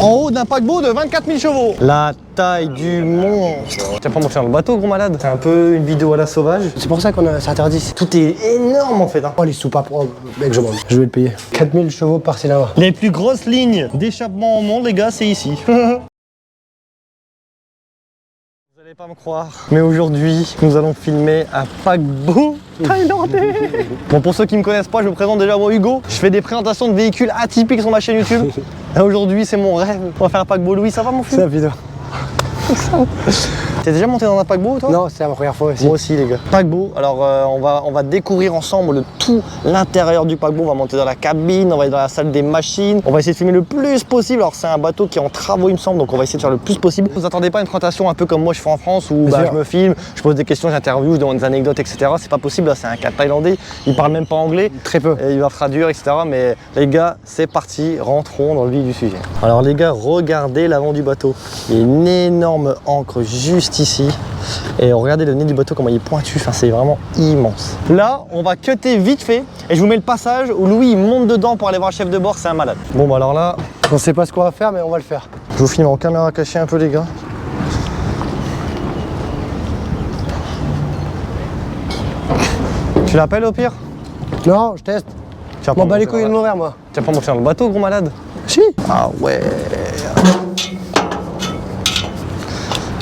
En haut d'un paquebot de 24 000 chevaux. La taille du monstre. Tu vas pas monter dans le bateau, gros malade. C'est un peu une vidéo à la sauvage. C'est pour ça qu'on a s'interdit. Tout est énorme en fait. Hein. Oh, les soupapes, oh, mec, je vais le payer. 4000 chevaux par cylindre. Les plus grosses lignes d'échappement au monde, les gars, c'est ici. Vous allez pas me croire, mais aujourd'hui, nous allons filmer un paquebot thaïlandais. Bon, pour ceux qui me connaissent pas, je me présente déjà, moi Hugo. Je fais des présentations de véhicules atypiques sur ma chaîne YouTube. Et aujourd'hui, c'est mon rêve. On va faire un paquebot. Louis, ça va mon fils? Ça, putain. T'es déjà monté dans un paquebot, toi? Non, c'est la première fois aussi. Moi aussi, les gars. Paquebot, alors on va découvrir ensemble tout l'intérieur du paquebot. On va monter dans la cabine, on va aller dans la salle des machines. On va essayer de filmer le plus possible. Alors, c'est un bateau qui est en travaux, il me semble, donc on va essayer de faire le plus possible. Ne vous attendez pas à une présentation un peu comme moi je fais en France où je me filme, je pose des questions, j'interviewe, je demande des anecdotes, etc. C'est pas possible, là, c'est un cadre thaïlandais. Il parle même pas anglais. Très peu. Et il va traduire, etc. Mais les gars, c'est parti, rentrons dans le vif du sujet. Alors, les gars, regardez l'avant du bateau. Il y a une énorme ancre juste ici. Et regardez le nez du bateau, comment il est pointu, enfin, c'est vraiment immense. Là, on va cutter vite fait et je vous mets le passage où Louis il monte dedans pour aller voir le chef de bord, c'est un malade. Bon, bah alors là, On sait pas ce qu'on va faire, mais on va le faire. je vous filme en caméra cachée un peu, les gars. Tu l'appelles au pire? Non, je teste. Tu vas Bon, pas bah les monter couilles dans de la- mourir, moi. Tu vas pas monter dans le bateau, gros malade? Si. Ah ouais.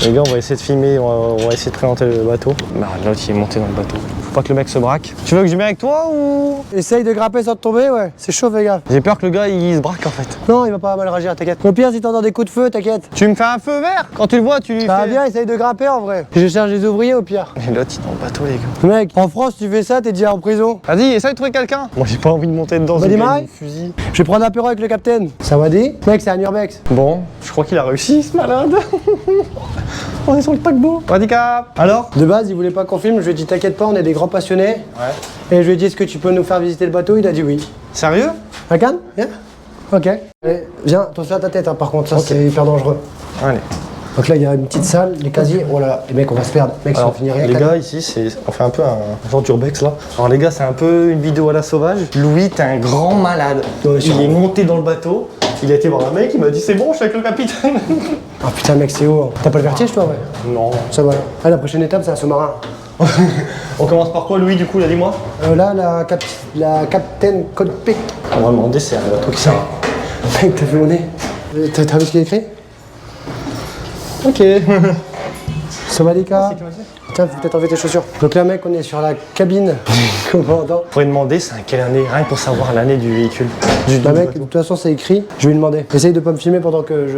Les gars, on va essayer de filmer, on va essayer de présenter le bateau. Bah, l'autre il est monté dans le bateau. Faut pas que le mec se braque. Tu veux que je vienne avec toi ou? Essaye de grapper sans te tomber, ouais. C'est chaud, fais gaffe. J'ai peur que le gars il se braque en fait. Non, il va pas mal réagir, t'inquiète. Au pire, si t'entends des coups de feu, t'inquiète. Tu me fais un feu vert? Quand tu le vois, tu lui Ça va fais. bien, essaye de grapper en vrai. Je cherche des ouvriers au pire. Mais l'autre il est dans le bateau, les gars. Mec, en France, tu fais ça, t'es déjà en prison. Vas-y, essaye de trouver quelqu'un. Moi j'ai pas envie de monter dedans. Bah, ce gars, démarre. il me fusille. Je vais prendre un apéro avec le capitaine. Ça va dit? Mec, c'est un urbex. Bon, je crois qu'il a réussi ce malade. On est sur le paquebot. Handicap. Alors? De base, il voulait pas qu'on filme. Je lui ai dit, t'inquiète pas, on est des grands passionnés. Ouais. Et je lui ai dit, est-ce que tu peux nous faire visiter le bateau? Il a dit oui. Sérieux? Regarde, viens. Ok. Allez, viens, attention à ta tête, hein, par contre, ça Ok. c'est hyper dangereux. Allez. Donc là, il y a une petite salle, les casiers. Oh là là, les mecs, on va se perdre. Mec, si on Alors, finit rien. les gars, ici, on fait un peu un genre d'urbex là. Alors, les gars, c'est un peu une vidéo à la sauvage. Louis, t'es un grand malade. Ouais, Il sûrement. est monté dans le bateau. Il a été voir un mec, il m'a dit c'est bon, je suis avec le capitaine. Oh putain, mec, c'est haut. Hein. T'as pas le vertige, toi, ouais? Non. Ça va. Ah, la prochaine étape, c'est un sous-marin. On commence par quoi, Louis, du coup, là, dis-moi? Là, la Captain Cockpit. On va demander, c'est un bateau qui sert à... Mec, t'as vu mon nez? T'as vu ce qu'il a écrit? Ok. Somalika. Tiens, faut peut-être enlever tes chaussures. Donc là, mec, on est sur la cabine du commandant. Faudrait demander, c'est quelle année, rien que pour savoir l'année du véhicule. Bah, mec, de toute façon, c'est écrit. Je vais lui demander. Essaye de pas me filmer pendant que je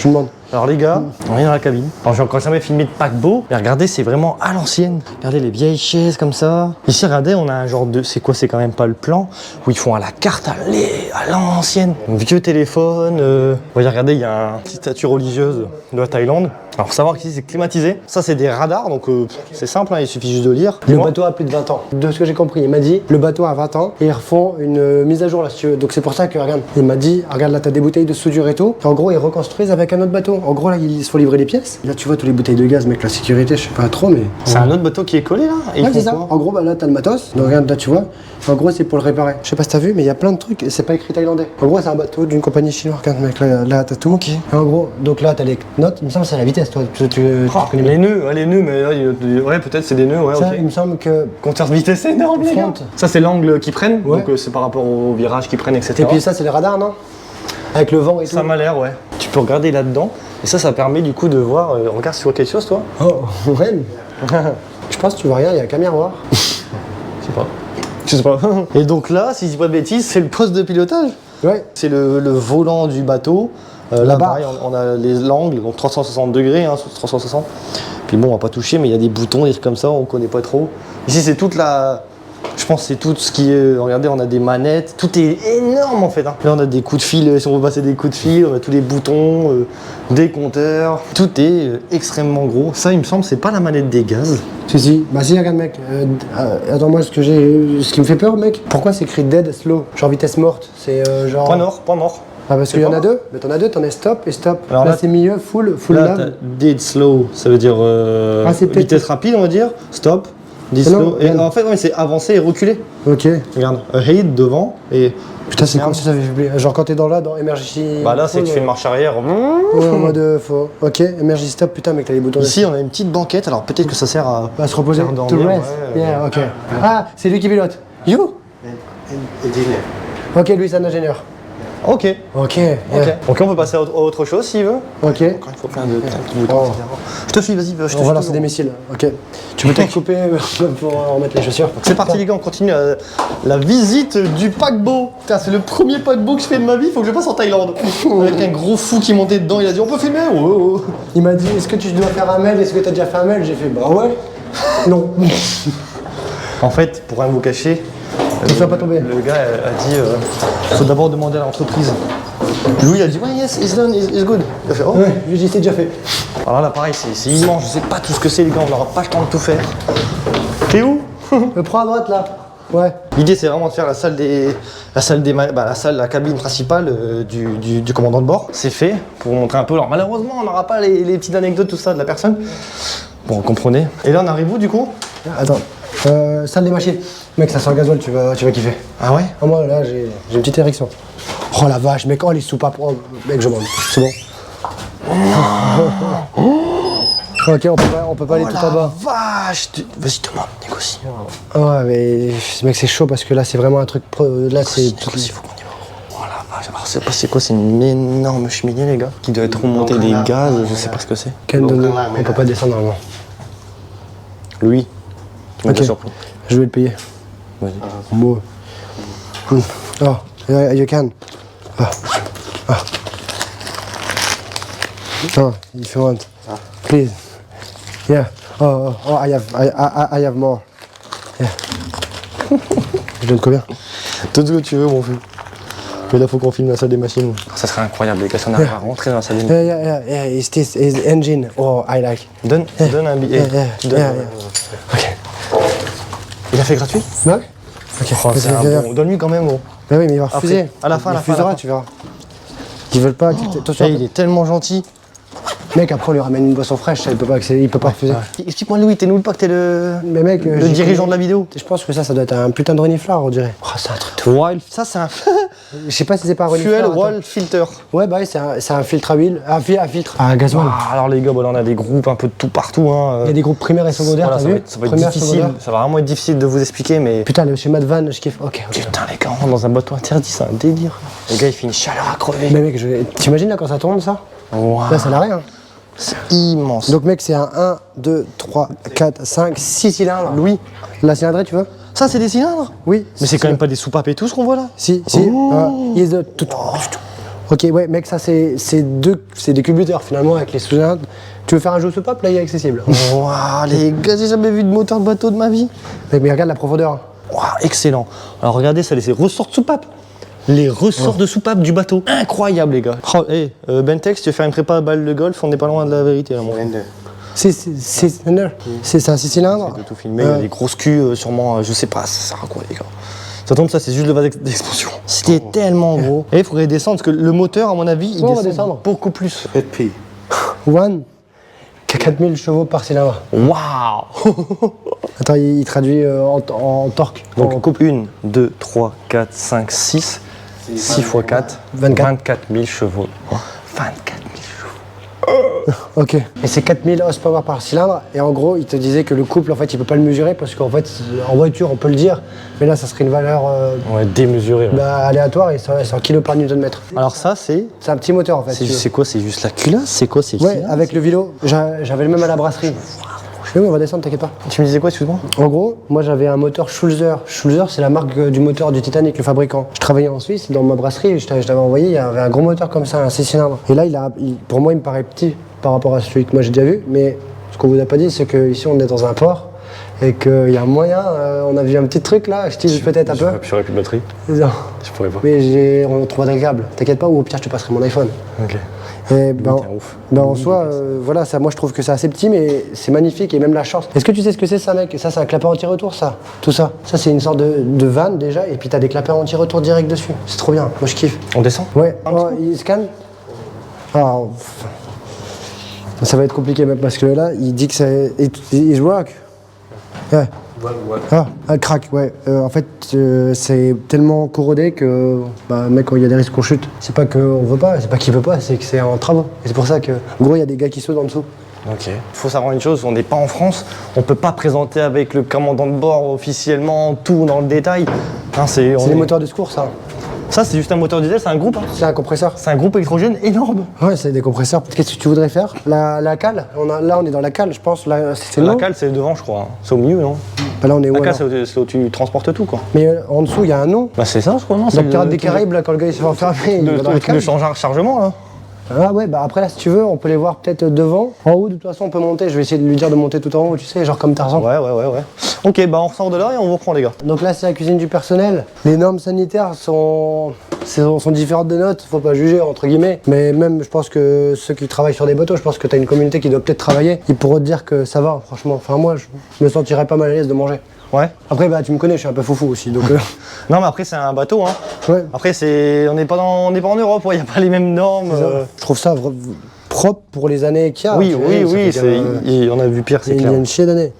lui demande. Alors les gars, on est dans la cabine. Alors j'ai encore jamais filmé de paquebot. Mais regardez, c'est vraiment à l'ancienne. Regardez les vieilles chaises comme ça. Ici, regardez, on a un genre de... C'est quoi? C'est quand même pas le plan où ils font à la carte à l'ancienne. Un vieux téléphone. On va dire, regardez, il y a une petite statue religieuse de la Thaïlande. Alors faut savoir qu'ici c'est climatisé. Ça c'est des radars, donc c'est simple, hein, il suffit juste de lire. Le bateau a plus de 20 ans. De ce que j'ai compris, il m'a dit, le bateau a 20 ans et ils refont une mise à jour là, si tu veux. Donc c'est pour ça que, regarde, il m'a dit, regarde là, t'as des bouteilles de soudure et tout. En gros, ils reconstruisent avec un autre bateau. En gros, là, ils se font livrer les pièces. Là, tu vois, tous les bouteilles de gaz, mec, la sécurité, je sais pas trop, mais. C'est un autre bateau qui est collé là. Et ils Ouais, font c'est ça. quoi? En gros, bah là, t'as le matos. Donc, regarde, là, tu vois. En gros, c'est pour le réparer. Je sais pas si t'as vu, mais il y a plein de trucs. C'est pas écrit thaïlandais. En gros, c'est un bateau d'une compagnie chinoise. Regarde, mec, là t'as tout. Ok. En gros, donc là, t'as les notes. Il me semble que c'est la vitesse, toi. Tu connais bien. Les nœuds, mais là, ouais, peut-être c'est des nœuds, ouais, Ça, ok. il me semble que. Compteur de vitesse, c'est énorme, les gars. Front. Ça, c'est l'angle qu'ils prennent, Ouais. donc c'est par rapport au virage qu'ils prennent, etc. Et puis ça, c'est les radars, non? Avec le vent et tout. Ça m'a l'air, ouais. Tu peux regarder là-dedans, et ça permet du coup de voir. Regarde, tu vois quelque chose, toi? Oh, ouais. Je pense que tu vois rien, il y a qu'à miroir. Je sais pas. Je sais pas. Et donc là, si je dis pas de bêtises, c'est le poste de pilotage. Ouais. C'est le volant du bateau. Là, barre. pareil, on a l'angle, donc 360 degrés, hein, 360. Puis bon, on va pas toucher, mais il y a des boutons, des trucs comme ça, on connaît pas trop. Ici, c'est toute la... Je pense que c'est tout ce qui est... Regardez, on a des manettes, tout est énorme en fait. Hein. Là, on a des coups de fil, si on veut passer des coups de fil, on a tous les boutons, des compteurs. Tout est extrêmement gros. Ça, il me semble, c'est pas la manette des gaz. Si. Bah si, regarde, mec. Attends, moi, ce qui me fait peur, mec, pourquoi c'est écrit dead slow? Genre vitesse morte. C'est genre. Point mort. Ah, parce qu'il y en a deux. Mais t'en as deux, t'en as stop et stop. Alors là, là, c'est milieu, full Là, lave. t'as dead slow, ça veut dire c'est peut-être- vitesse rapide, on va dire. Stop, dead Non, slow. Et non. en fait, ouais, c'est avancer et reculer. Ok. Regarde, ahead devant et Putain, c'est quoi ça? Genre quand t'es dans Emergency. Bah là, c'est que tu fais une marche arrière. Ouais, en mode faux. Ok, Emergency stop, putain, mec, t'as les boutons. Ici, on a une petite banquette, alors peut-être que ça sert à se reposer. faire To dormir, rest. ouais, Yeah, ok. Ah, c'est lui qui pilote. You? Ok, lui, c'est un ingénieur. Ok. Ok. Ok, on peut passer à autre chose s'il veut. Ok. Encore, il faut plein de petits boutons, etc. Je te suis, vas-y. Je te On suis va lancer toujours. des missiles. Ok. Tu peux peut-être couper pour remettre les chaussures. C'est parti les gars, on continue la visite du paquebot. Putain, c'est le premier paquebot que je fais de ma vie, il faut que je passe en Thaïlande. Avec un gros fou qui montait dedans, il a dit on peut filmer. Oh. Il m'a dit est-ce que tu dois faire un mail? Est-ce que t'as déjà fait un mail? J'ai fait bah ouais. Non. En fait, pour rien vous cacher, Ne sois pas tombé. le gars a dit faut d'abord demander à l'entreprise. Louis a dit ouais yes, it's done, it's good. Il a fait oh. Ouais, j'ai dit c'est déjà fait. Alors là pareil, c'est immense, je sais pas tout ce que c'est les gars, on n'aura pas le temps de tout faire. T'es où? Prends à droite là. Ouais. L'idée c'est vraiment de faire la cabine principale du commandant de bord. C'est fait pour montrer un peu. Alors malheureusement on n'aura pas les petites anecdotes tout ça de la personne. Bon, vous comprenez. Et là on arrive où du coup? Attends. Salle des machines. Mec, ça sent le gasoil, tu vas kiffer. Ah ouais? Ah, moi là j'ai une petite érection. Oh la vache, mec, oh les soupapes. Oh, mec, je monte. C'est bon. Ok, on peut pas aller tout en bas. Vache! Vas-y demande, négocie. Ouais, mais mec, c'est chaud parce que là c'est vraiment un truc. Là c'est. Négocie, faut qu'on y va. Oh la vache, alors c'est quoi? C'est une énorme cheminée les gars qui doit être remontée des gaz, je sais pas ce que c'est. On peut pas descendre normalement. Louis, tu m'as Ok. déjà surpris. Je vais le payer. Vas-y. Moi. Oh, yeah, you can. Oh, if you want. Please. Yeah. Oh, I have more. Yeah. Je donne combien? Tout ce que tu veux mon fou. Mais là faut qu'on filme la salle des machines. Ça serait incroyable les gars, si on arrive à rentrer dans la salle des machines. Yeah, it's this is engine. Oh, I like. Donne un billet. Tu donnes, Ok. Il a fait gratuit? Ouais? Ok. Oh, c'est un bon. Donne-lui quand même gros. Bah oui, mais il va refuser. À la fin, il à la fin, refusera, à la fin. tu verras. Ils veulent pas accepter. Attention. Il est tellement gentil. Mec, après on lui ramène une boisson fraîche, ça, il peut pas refuser. Explique-moi Louis, t'es nous pas que t'es le Mais mec, le dirigeant de la vidéo? Je pense que ça doit être un putain de reniflard, on dirait. Oh, c'est un truc de... Wild, ça c'est un Je sais pas si c'est pas un reniflard. fuel attends. wall filter. Ouais, bah oui, c'est un filtre à huile. Un filtre à gasoil. Ah, alors les gars, bah, là on a des groupes un peu de tout partout. Hein. Il y a des groupes primaires et secondaires, Voilà, t'as ça vu va être Primaire, difficile, secondaire. ça va vraiment être difficile de vous expliquer, mais Putain, le schéma de van, je kiffe. Ok. putain les gars, on rentre dans un bateau interdit, c'est un délire. Le gars il fait une chaleur à crever. Mais mec, t'imagines là quand ça tourne ça Waouh. Là, ça n'a rien. C'est immense. Donc mec, c'est un 1, 2, 3, 4, 5, 6 cylindres. Louis, La cylindrée, tu veux ça c'est des cylindres? Oui. Mais c'est quand même pas des soupapes et tout ce qu'on voit là? Si. Oh. Ok, ouais, mec, ça c'est des culbuteurs finalement avec les cylindres. Tu veux faire un jeu soupape, là il est accessible. Waouh les gars, j'ai jamais vu de moteur de bateau de ma vie. Mec, mais regarde la profondeur. Waouh, excellent. Alors regardez, ça les ressorts de soupape. Les ressorts de soupape du bateau. Incroyable les gars. Oh, hey, Bentex, tu veux faire une prépa à balle de golf, on n'est pas loin de la vérité là mon gars. C'est un 6 cylindres. De tout filmer, il y a des grosses culs sûrement, je sais pas, ça sert à quoi les gars. Ça tombe, ça c'est juste le vase d'expansion. C'était tellement gros. Et il faudrait descendre parce que le moteur à mon avis, il Ouais, on va descend descendre. beaucoup plus. One, 4000 chevaux par cylindre. Waouh. Attends, il traduit en torque. Donc en couple. 1, 2, 3, 4, 5, 6. 6 x 4, 24 000 chevaux. 24 000 chevaux. Ok. Et c'est 4000 horsepower par cylindre. Et en gros, il te disait que le couple, en fait, il peut pas le mesurer parce qu'en fait, en voiture, on peut le dire. Mais là, ça serait une valeur Ouais, démesuré. Ouais. aléatoire et c'est en kilo par newton-mètre. Alors ça, c'est C'est un petit moteur, en fait. si tu veux. c'est quoi? C'est juste la culasse? C'est quoi? C'est Ouais, avec le vélo. J'avais le même à la brasserie. Oui, on va descendre, t'inquiète pas. Tu me disais quoi, excuse-moi? En gros, moi j'avais un moteur Schulzer. Schulzer, c'est la marque du moteur du Titanic, le fabricant. Je travaillais en Suisse, dans ma brasserie, je t'avais envoyé, il y avait un gros moteur comme ça, un 6 cylindres. Et là, pour moi, il me paraît petit par rapport à celui que moi j'ai déjà vu, mais ce qu'on vous a pas dit, c'est qu'ici on est dans un port et qu'il y a moyen, on a vu un petit truc là, je tease peut-être un peu. J'aurais plus de batterie. Non. Je pourrais pas. Mais on trouvera des câbles, t'inquiète pas, ou au pire, je te passerai mon iPhone. Ok. Et T'es un ouf. en soi, voilà, ça, moi je trouve que c'est assez petit, mais c'est magnifique et même la chance. Est-ce que tu sais ce que c'est ça, mec? Ça, c'est un clapet anti-retour, ça. Tout ça. Ça, c'est une sorte de van déjà, et puis t'as des clapets anti-retour direct dessus. C'est trop bien. Moi, je kiffe. On descend? Ouais. Oh, il scanne. Ah, ça va être compliqué même parce que là, il dit que ça. It work. Yeah. Ah, un crack, ouais. En fait, c'est tellement corrodé que, bah, mec, quand il y a des risques qu'on chute, c'est pas qu'on veut pas, c'est pas qu'il veut pas, c'est que c'est en travaux. Et c'est pour ça que, en gros, il y a des gars qui sautent en dessous. Ok. Il faut savoir une chose, on n'est pas en France, on peut pas présenter avec le commandant de bord officiellement tout dans le détail. Hein, C'est les moteurs de secours, ça. Ça, c'est juste un moteur diesel, c'est un groupe. Hein. C'est un compresseur. C'est un groupe électrogène énorme. Ouais, c'est des compresseurs. Qu'est-ce que tu voudrais faire? La cale là, on est dans la cale, je pense. Là, c'est La cale, c'est devant, je crois. Hein. C'est au milieu, non? Bah, là, on est où? La cale, alors c'est où tu transportes tout, quoi. Mais en dessous, il y a un nom. Bah, c'est ça, je crois, non? Donc, Pirates des Caraïbes, là, quand le gars il se fait enfermer, il va dans la cale. Le chargement, là. Ah ouais, bah après là, si tu veux, on peut les voir peut-être devant. En haut, de toute façon, on peut monter. Je vais essayer de lui dire de monter tout en haut, tu sais, genre comme Tarzan. Ouais. Ok, bah on ressort de là et on vous reprend, les gars. Donc là, c'est la cuisine du personnel. Les normes sanitaires sont différentes des nôtres, faut pas juger, entre guillemets. Mais même, je pense que ceux qui travaillent sur des bateaux, je pense que tu as une communauté qui doit peut-être travailler. Ils pourront te dire que ça va, franchement. Enfin, moi, je me sentirais pas mal à l'aise de manger. Ouais. Après, bah, tu me connais, je suis un peu foufou aussi, donc... Non, mais après, c'est un bateau, hein. Ouais. Après, on n'est pas en Europe, il n'y a pas les mêmes normes. Je trouve ça propre pour les années qu'il y a. Oui, on on a vu pire, c'est Il y clair. a une chier d'années.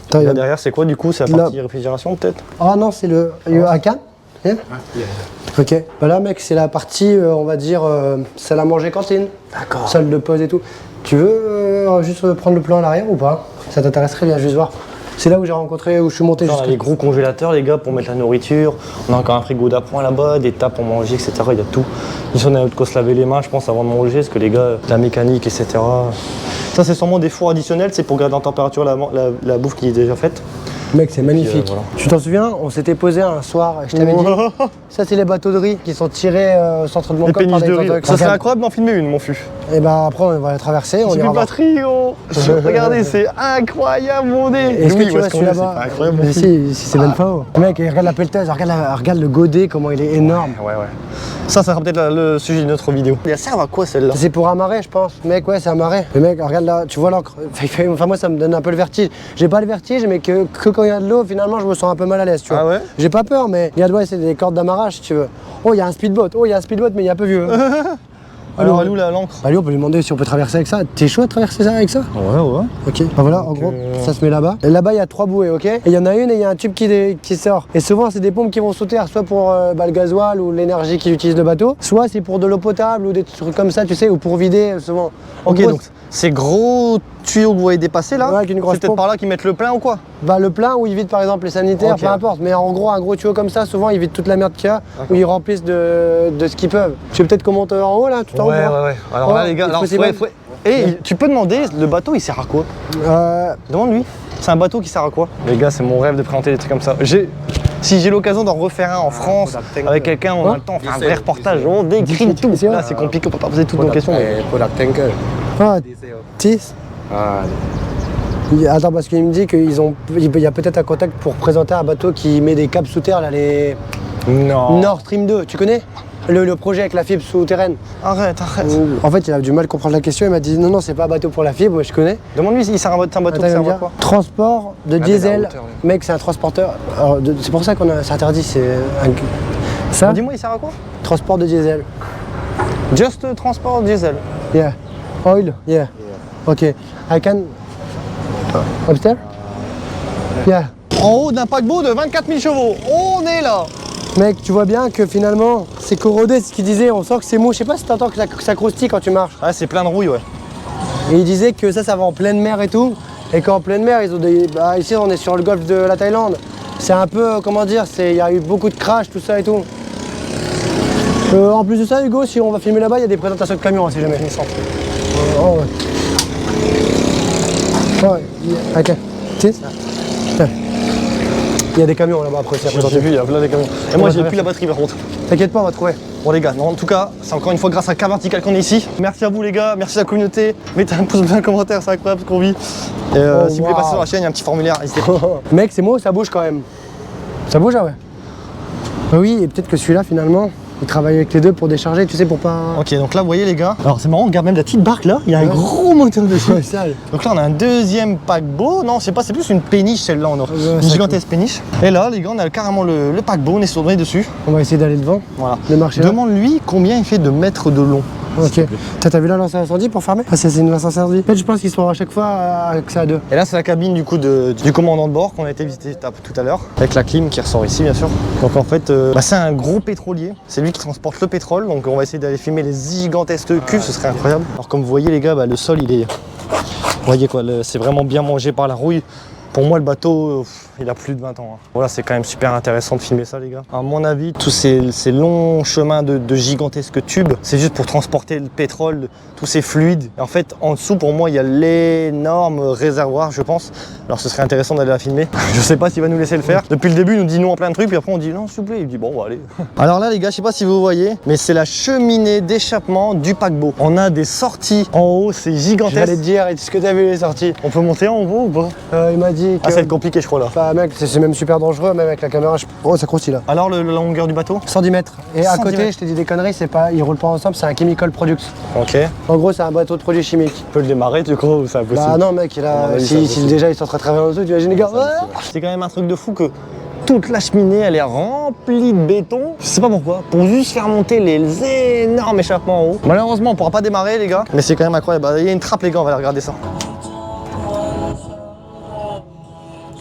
Attends, Là derrière, c'est quoi du coup? C'est la partie réfrigération peut-être? Ah non, c'est le Akan. Yeah. Ok. Bah là, mec, c'est la partie, on va dire, salle à manger cantine. D'accord. Salle de pause et tout. Tu veux juste prendre le plan à l'arrière ou pas? Ça t'intéresserait, viens juste voir. C'est là où j'ai rencontré, où je suis monté. On a les gros congélateurs, les gars, pour mettre la nourriture. On a encore un frigo d'appoint là-bas, des tables pour manger, etc. Il y a tout. Ici, on a de quoi se laver les mains, je pense, avant de manger, parce que les gars, la mécanique, etc. Ça, c'est sûrement des fours additionnels, c'est pour garder en température la bouffe qui est déjà faite. Mec, c'est magnifique. Voilà. Tu t'en souviens? On s'était posé un soir, je t'avais dit. Ça, c'est les bateaux de riz qui sont tirés au centre de Les Bangkok par pénis des de riz. autres. Ça serait incroyable d'en filmer une, mon fût. Et bah après, on va la traverser. On J'ai ira plus de voir. batterie, oh. Regardez, c'est incroyable, mon nez. Est-ce que Oui, tu où vas est-ce qu'on est? celui-là-bas? C'est pas incroyable, mon Mais fût. si, c'est même pas haut. Mec, regarde la pelleteuse, regarde le godet, comment il est énorme. Ouais. Ça sera peut-être le sujet de notre vidéo. Elle sert à quoi celle-là? C'est pour amarrer, je pense. Mec, ouais, c'est amarré. Mais mec, regarde là, tu vois l'encre. Enfin, moi, ça me donne un peu le vertige. J'ai pas le vertige, mais que quand il y a de l'eau, finalement, je me sens un peu mal à l'aise, tu vois. Ah ouais? J'ai pas peur, mais regarde, ouais, c'est des cordes d'amarrage, si tu veux. Oh, il y a un speedboat. Mais il est un peu vieux. Alors, elle est où l'encre? Allez, on peut lui demander si on peut traverser avec ça. T'es chaud de traverser ça avec ça? Ouais. Ok. Bah voilà, en gros, ça se met là-bas. Et là-bas, il y a 3 bouées, ok? Et il y en a une et il y a un tube qui sort. Et souvent, c'est des pompes qui vont sauter, soit pour le gasoil ou l'énergie qu'utilise le bateau, soit c'est pour de l'eau potable ou des trucs comme ça, tu sais, ou pour vider souvent. En Ok, gros, donc ces gros tuyaux que vous voyez dépasser là, Ouais, avec une grosse c'est peut-être pompe. par là qu'ils mettent le plein ou quoi? bah, le plein où ils vident par exemple les sanitaires, Ok. peu importe. Mais en gros, un gros tuyau comme ça, souvent ils vident toute la merde qu'il y a, où ils remplissent de ce qu'ils peuvent. Tu veux peut-être qu'on monte en haut là, tout en haut? Ouais. Alors là, les gars, alors, tu peux demander, le bateau il sert à quoi? Demande-lui. C'est un bateau qui sert à quoi? Les gars, c'est mon rêve de présenter des trucs comme ça. Si j'ai l'occasion d'en refaire un en France avec quelqu'un, on a le temps, on fait un vrai reportage, on décrit tout. Là, c'est compliqué, on peut pas poser toutes nos questions. mais- Product tanker. Ah, TIS. Ah, Attends, parce qu'il me dit qu'il y a peut-être un contact pour présenter un bateau qui met des câbles sous terre, là, les Non. Nord Stream 2, tu connais le projet avec la fibre souterraine. Arrête. En fait, il a du mal à comprendre la question, il m'a dit non, c'est pas un bateau pour la fibre, moi je connais. Demande-lui s'il sert un bateau Attends, qui il va sert me à dire, quoi? transport de la diesel, hauteur, mec, c'est un transporteur. Alors, c'est pour ça c'est interdit, ça, Dis-moi, il sert à quoi? transport de diesel. Just transport diesel. Yeah. Oil? Yeah. Ok. I can... Upstairs? Yeah. En haut d'un paquebot de 24 000 chevaux. On est là. Mec, tu vois bien que finalement, c'est corrodé, ce qu'il disait, on sent que c'est mou. Je sais pas si t'entends que ça croustille quand tu marches. Ah, c'est plein de rouille, ouais. Et il disait que ça va en pleine mer et tout. Et qu'en pleine mer, ils ont des... Bah, ici, on est sur le golfe de la Thaïlande. C'est un peu, comment dire, il y a eu beaucoup de crash, tout ça et tout. En plus de ça, Hugo, si on va filmer là-bas, il y a des présentations de camions, hein, si jamais. Oh, ouais. Ouais, ok. Tis. Il y a des camions là-bas après, c'est J'ai vu, il y a plein de camions. Et moi, j'ai plus la batterie par contre. T'inquiète pas, on va trouver. Bon les gars, non, en tout cas, c'est encore une fois grâce à Cap Vertical qu'on est ici. Merci à vous les gars, merci à la communauté. Mettez un pouce bleu, un commentaire, c'est incroyable ce qu'on vit. Et si vous voulez passer sur la chaîne, il y a un petit formulaire, n'hésitez pas. Mec, c'est moi, ça bouge quand même. Ça bouge, ah ouais. Bah oui, et peut-être que celui-là, finalement, il travaille avec les deux pour décharger, tu sais, pour pas... Ok, donc là, vous voyez les gars. Alors c'est marrant, on regarde même la petite barque là, il y a un gros moteur dessus. Ouais, sale. Donc là, on a un deuxième paquebot. Non, c'est pas, c'est plus une péniche celle-là en or. Ouais, Une c'est gigantesque péniche. Et là, les gars, on a carrément le paquebot, on est dessus. On va essayer d'aller devant. Voilà. Le marché là. Demande-lui combien il fait de mètres de long. Ok. T'as vu là lance incendie pour fermer? Ah, c'est une lance incendie. En fait, je pense qu'ils sont à chaque fois accès à deux. Et là, c'est la cabine du coup du commandant de bord qu'on a été visiter tout à l'heure, avec la clim qui ressort ici, bien sûr. Donc en fait, c'est un gros pétrolier. C'est lui qui transporte le pétrole. Donc on va essayer d'aller filmer les gigantesques cuves, ce serait incroyable. Alors comme vous voyez les gars, le sol il est, vous voyez quoi, c'est vraiment bien mangé par la rouille. Pour moi, le bateau, il a plus de 20 ans. Hein. Voilà, c'est quand même super intéressant de filmer ça, les gars. À mon avis, tous ces longs chemins de gigantesques tubes, c'est juste pour transporter le pétrole, tous ces fluides. Et en fait, en dessous, pour moi, il y a l'énorme réservoir, je pense. Alors, ce serait intéressant d'aller la filmer. Je sais pas s'il va nous laisser le faire. Depuis le début, il nous dit non à plein de trucs, puis après, on dit non, s'il vous plaît. Il dit bon, bah, allez. Alors là, les gars, je sais pas si vous voyez, mais c'est la cheminée d'échappement du paquebot. On a des sorties en haut, c'est gigantesque. J'allais te dire, est-ce que t'as vu les sorties? On peut monter en haut ou pas? Il m'a dit que... Ah, ça va être compliqué, je crois, là. Enfin, mec, c'est même super dangereux, même avec la caméra. Oh, ça croustille là. Alors, la longueur du bateau? 110 mètres. Et à 110 côté, mètres. je t'ai dit des conneries, c'est pas, ils roulent pas ensemble, c'est un chemical product. Ok. En gros, c'est un bateau de produits chimiques. Tu peux le démarrer, tu crois, ou c'est impossible? Bah non, mec, il a, oui, si déjà ils sont très bien en dessous, tu imagines les gars. C'est quand même un truc de fou que toute la cheminée, elle est remplie de béton. Je sais pas pourquoi, pour juste faire monter les énormes échappements en haut. Malheureusement, on pourra pas démarrer, les gars. Mais c'est quand même incroyable. Il y a une trappe, les gars, on va aller regarder ça.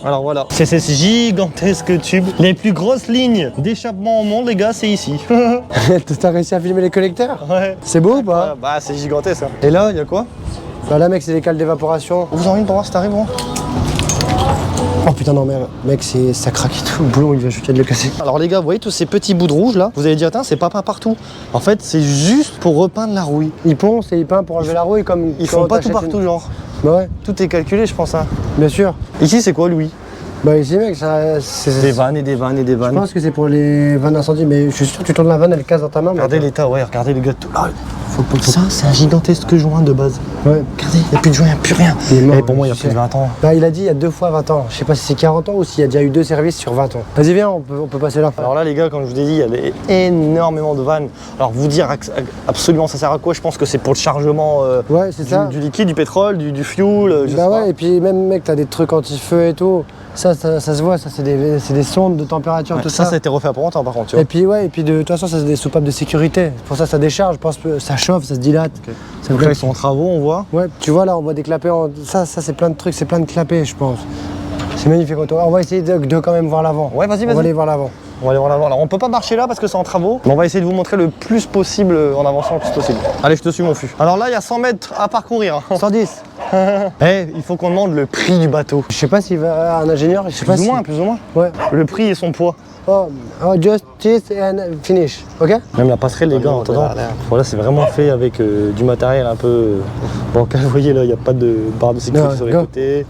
Alors voilà, c'est ces gigantesques tubes. Les plus grosses lignes d'échappement au monde, les gars, c'est ici. T'as réussi à filmer les collecteurs? Ouais. C'est beau ou pas? Bah, c'est gigantesque. Hein. Et là, il y a quoi? Bah là, mec, c'est des cales d'évaporation. Vous en avez une pour voir si t'arrives, gros? Oh putain, non, mais mec, ça craque et tout. Le boulon, il vient juste de le casser. Alors les gars, vous voyez tous ces petits bouts de rouge là? Vous allez dire, tiens, c'est pas peint partout. En fait, c'est juste pour repeindre la rouille. Ils poncent et ils peignent pour enlever la rouille comme. Ils quand font pas tout t'achètes partout, genre. Bah ouais, Tout est calculé, je pense. Hein. bien sûr. Ici, c'est quoi, Louis? Bah ici, mec, ça. Des vannes et des vannes et des Je vannes. pense que c'est pour les vannes d'incendie, mais je suis sûr que tu tournes la vanne, elle casse dans ta main. mais- Regardez l'état, ouais, regardez le gars. Là, ça, c'est un gigantesque joint de base. Ouais. Regardez, il n'y a plus de joint, il n'y a plus rien. Il est mort, Et pour moi, il y a je plus de sais. 20 ans. Bah il a dit il y a 2 fois 20 ans. Je sais pas si c'est 40 ans ou s'il y a déjà eu 2 services sur 20 ans. Vas-y, viens, on peut passer là. Alors là, les gars, comme je vous ai dit, il y a énormément de vannes. Alors, vous dire absolument ça sert à quoi? Je pense que c'est pour le chargement Ouais, c'est ça. du liquide, du pétrole, du fuel. Je sais Bah pas. ouais, et puis même, mec, t'as des trucs anti-feu et tout. Ça se voit, ça c'est des sondes de température, Ouais, tout ça ça. a été refait à pas longtemps, par contre. Tu Et vois. puis ouais, et puis de toute façon, ça c'est des soupapes de sécurité. Pour ça, ça décharge, je pense que ça chauffe, ça se dilate. Ça Donc là, ils sont en travaux, on voit. Ouais, tu vois là, on voit des clapets. Ça c'est plein de trucs, c'est plein de clapets, je pense. C'est magnifique. On va essayer de quand même voir l'avant. Ouais, vas-y, On va vas-y. aller voir l'avant. On va aller voir l'avant. Alors, on peut pas marcher là parce que c'est en travaux, mais on va essayer de vous montrer le plus possible en avançant le plus possible. Allez, je te suis, mon fût. Alors là, il y a 100 mètres à parcourir. 110. Eh, il faut qu'on demande le prix du bateau. Je sais pas s'il va un ingénieur, je sais pas Plus ou si. moins, plus ou moins. Ouais. Le prix et son poids. Oh, just this and finish. Ok? Même la passerelle, les gars, en attendant. Voilà, c'est vraiment fait avec du matériel un peu. Bon, comme vous voyez là, il n'y a pas de barre de sécurité Non, sur les go. côtés,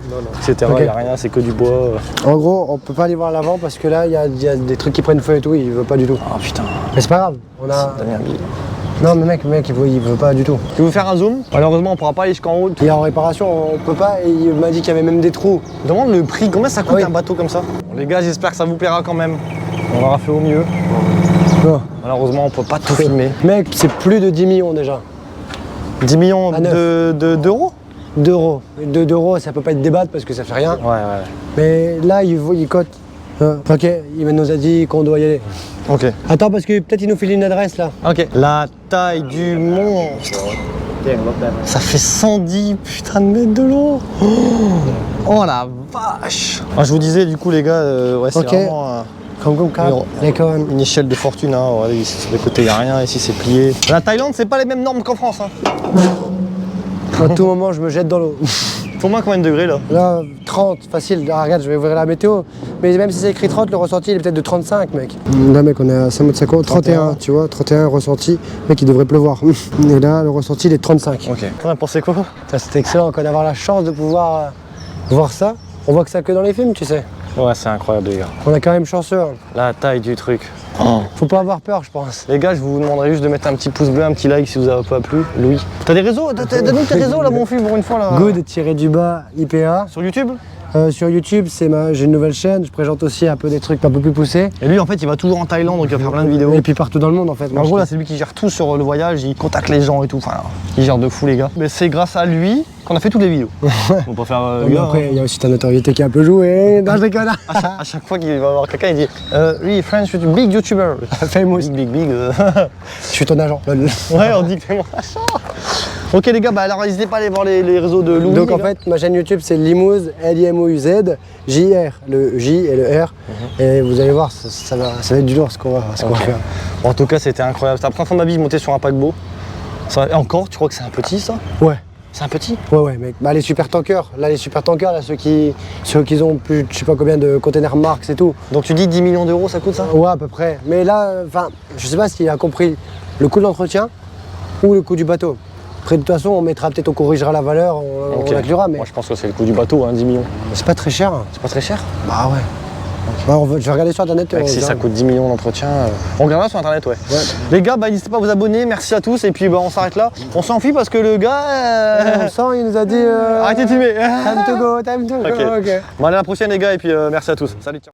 etc. Ok. Il n'y a rien, c'est que du bois. En gros, on peut pas aller voir l'avant parce que là, il y a des trucs qui prennent feu et tout, il veut pas du tout. Ah putain, Mais c'est pas grave, on a. t'as mis un billet. Non, mais mec, il veut pas du tout. Tu veux faire un zoom? Malheureusement, on pourra pas aller jusqu'en haut. Il est en réparation, on peut pas, et il m'a dit qu'il y avait même des trous. Demande le prix, combien ça coûte Ah oui. un bateau comme ça? Bon, les gars, j'espère que ça vous plaira quand même. On aura fait au mieux. Non. Malheureusement, on peut pas tout filmer. Mec, c'est plus de 10 millions déjà. 10 millions À neuf. d'euros? D'euros. 2 d'euros, ça peut pas être débattre parce que ça fait rien. Ouais. Mais là, il cote. Ok, il nous a dit qu'on doit y aller. Ok. Attends, parce que peut-être il nous file une adresse là. Ok. La taille du monstre. Ça fait 110 putain de mètres de l'eau. Oh la vache. Ah, je vous disais du coup les gars, ouais, c'est Ok. vraiment Comme cap, les connes. une échelle de fortune. Hein. Ouais, ici sur les côtés il n'y a rien, ici c'est plié. La Thaïlande c'est pas les mêmes normes qu'en France. Hein. À tout moment, je me jette dans l'eau. Faut moins combien de degrés là? Là, 30, facile. Ah, regarde, je vais ouvrir la météo. Mais même si c'est écrit 30, le ressenti il est peut-être de 35, mec. Là, mec, on est à 5,50 m, 31, tu vois, 31 ressenti. Mec, il devrait pleuvoir. Et là, le ressenti, il est de 35. Ok. T'en as pensé quoi? Ça, c'était excellent, qu'on avoir la chance de pouvoir voir ça. On voit que ça que dans les films, tu sais. Ouais, c'est incroyable les gars. On est quand même chanceux. Hein. La taille du truc. Faut pas avoir peur, je pense. Les gars, je vous demanderai juste de mettre un petit pouce bleu, un petit like si vous avez pas plu. Louis. T'as des réseaux? Donne-nous tes réseaux là, mon fils, pour une fois là. Good-du-bas IPA. Sur YouTube? Sur YouTube, j'ai une nouvelle chaîne, je présente aussi un peu des trucs un peu plus poussés. Et lui, en fait, il va toujours en Thaïlande, donc il va faire plein de vidéos. Et puis partout dans le monde, en fait. En gros, là, c'est lui qui gère tout sur le voyage, il contacte les gens et tout. Enfin, il gère de fou, les gars. Mais c'est grâce à lui qu'on a fait toutes les vidéos. On peut faire. Après, il y a aussi ta notoriété qui a un peu joué. Non, je déconne. À chaque fois qu'il va voir quelqu'un, il dit oui, French, big YouTuber. Famous. Big. Je suis ton agent. Ouais, on dit que c'est mon agent. Ok, les gars, bah alors n'hésitez pas à aller voir les réseaux de Louis. Donc en fait, ma chaîne YouTube, c'est Limouz, L-I-M-O-U-Z, J-R, le J et le R. Et vous allez voir, ça va être du lourd ce qu'on va faire. Bon, en tout cas, c'était incroyable. C'était la première fois de ma vie de monter sur un paquebot. Et encore, tu crois que c'est un petit, ça? Ouais. C'est un petit? Ouais, mec. Bah, les super tankers, là, ceux qui ont plus, je sais pas combien de containers Marx et tout. Donc tu dis 10 millions d'euros, ça coûte ça? Ouais, à peu près. Mais là, enfin, je sais pas s'il a compris le coût de l'entretien ou le coût du bateau. Après, de toute façon, on corrigera la valeur, on inclura. Mais moi, je pense que c'est le coût du bateau, hein, 10 millions. C'est pas très cher. C'est pas très cher? Bah ouais. Je vais regarder sur internet. Si ça coûte 10 millions d'entretien, on regardera sur internet, ouais. Les gars, bah, n'hésitez pas à vous abonner, merci à tous, et puis bah, on s'arrête là. On s'enfuit parce que le gars. On sent, il nous a dit. Arrêtez de filmer. Time to go. Ok. Bon, allez, à la prochaine, les gars, et puis merci à tous. Salut, ciao.